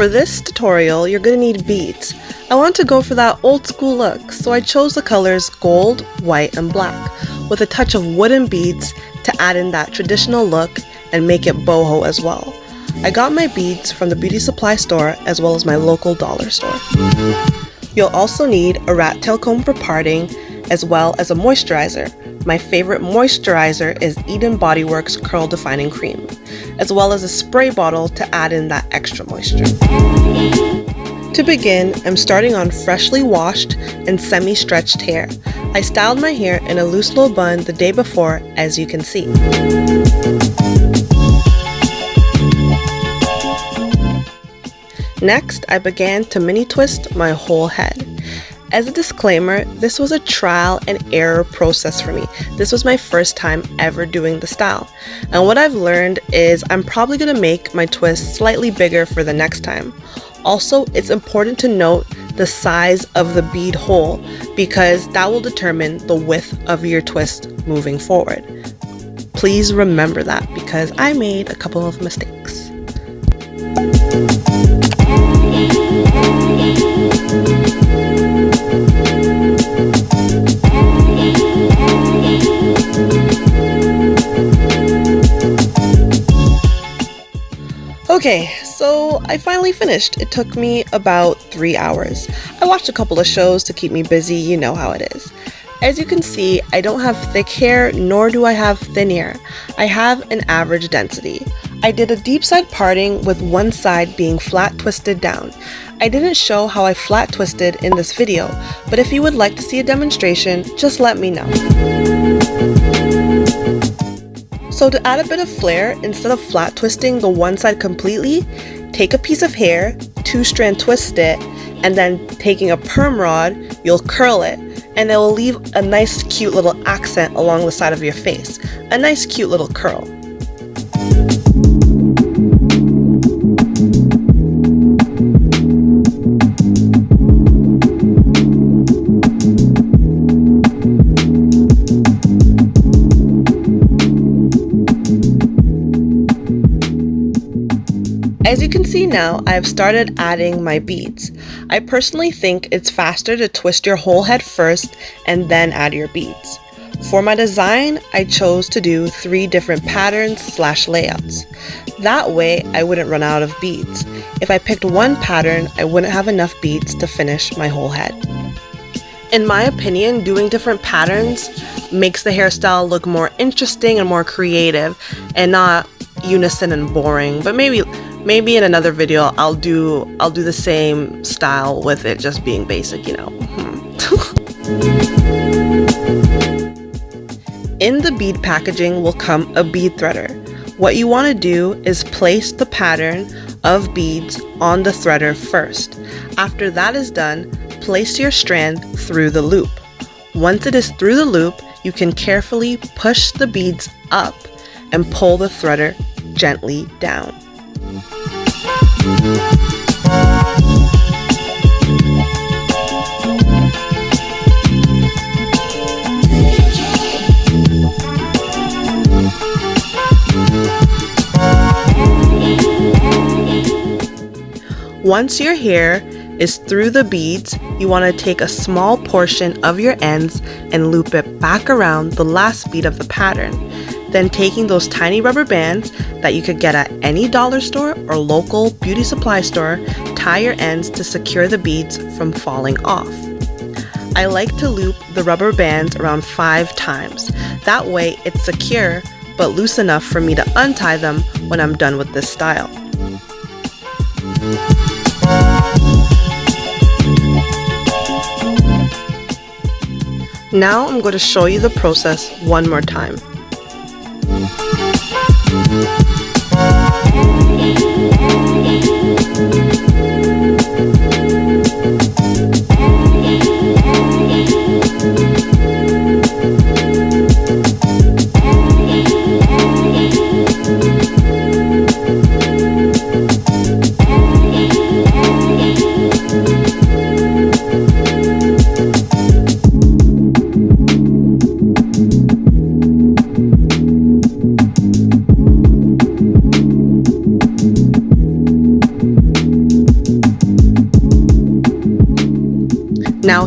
For this tutorial, you're going to need beads. I want to go for that old school look, so I chose the colors gold, white, and black, with a touch of wooden beads to add in that traditional look and make it boho as well. I got my beads from the beauty supply store as well as my local dollar store. You'll also need a Rattail Comb for parting as well as a moisturizer. My favorite moisturizer is Bodyworks Curl Defining Cream, as well as a spray bottle to add in that extra moisture. To begin, I'm starting on freshly washed and semi-stretched hair. I styled my hair in a loose low bun the day before, as you can see. Next, I began to mini twist my whole head. As a disclaimer, this was a trial and error process for me. This was my first time ever doing the style. And what I've learned is I'm probably going to make my twist slightly bigger for the next time. Also, it's important to note the size of the bead hole because that will determine the width of your twist moving forward. Please remember that because I made a couple of mistakes. Okay, so I finally finished. It took me about 3 hours. I watched a couple of shows to keep me busy, you know how it is. As you can see, I don't have thick hair, nor do I have thin hair. I have an average density. I did a deep side parting with one side being flat twisted down. I didn't show how I flat twisted in this video, but if you would like to see a demonstration, just let me know. So to add a bit of flair, instead of flat twisting the one side completely, take a piece of hair, 2-strand twist it, and then taking a perm rod, you'll curl it, and it will leave a nice cute little accent along the side of your face. A nice cute little curl. As you can see now, I have started adding my beads. I personally think it's faster to twist your whole head first and then add your beads. For my design, I chose to do 3 different patterns/layouts. That way, I wouldn't run out of beads. If I picked one pattern, I wouldn't have enough beads to finish my whole head. In my opinion, doing different patterns makes the hairstyle look more interesting and more creative and not unison and boring, but maybe in another video I'll do the same style with it just being basic, you know. In the bead packaging will come a bead threader. What you want to do is place the pattern of beads on the threader first. After that is done, place your strand through the loop. Once it is through the loop, you can carefully push the beads up and pull the threader gently down. Once your hair is through the beads, you want to take a small portion of your ends and loop it back around the last bead of the pattern. Then taking those tiny rubber bands that you could get at any dollar store or local beauty supply store, tie your ends to secure the beads from falling off. I like to loop the rubber bands around 5 times. That way it's secure but loose enough for me to untie them when I'm done with this style. Now I'm going to show you the process one more time.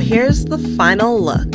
here's the final look.